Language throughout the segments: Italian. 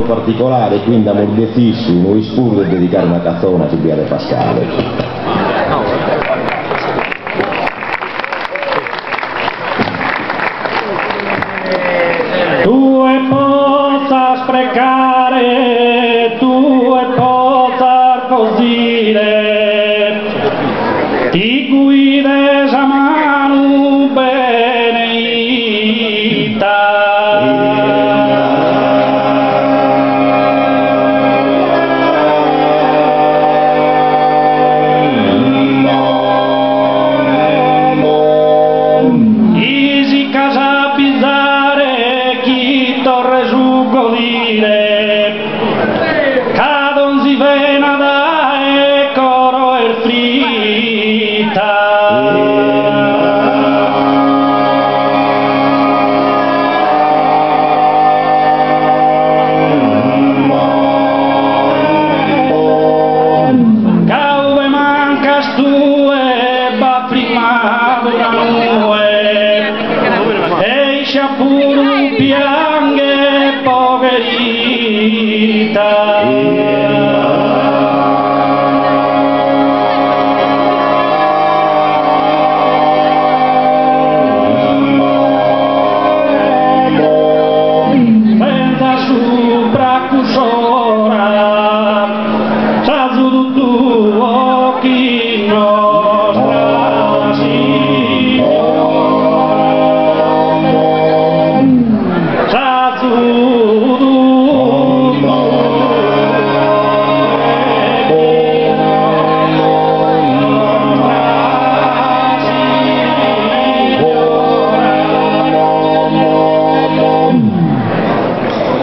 particolare, quindi amor de fisso, noi spuro di dedicare una canzone a Giuliano Pascale. Tu e possa sprecare, tu e possa cosire, ti guides a mano benedita. Isi casa bizzare, chi torre su godire, cadon si vena da e coro e frita. Cauve mancas tue, va prima Eisha puru piange poverita. Pensa su bracusora, sazu tuo chi nostra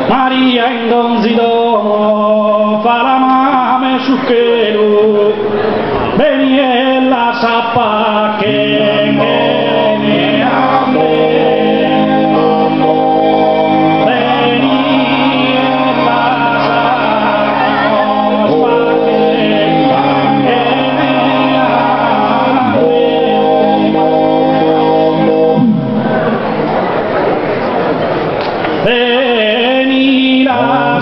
Maria in donzidomo fa la mame su chelu, beni e la sappa che ne ha Veni la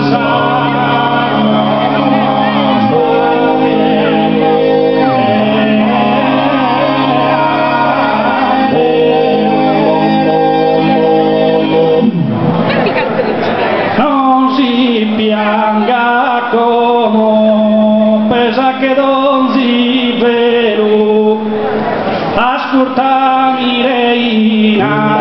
non si pianga come pesa che non si veru, ascoltami reina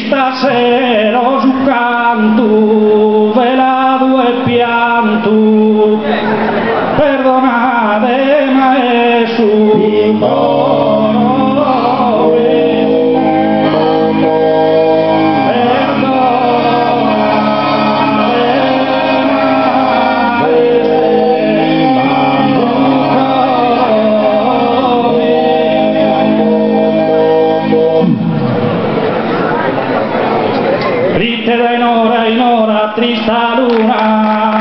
stasera su canto velado e pianto, perdonate ma è su Ritte da in ora trista luna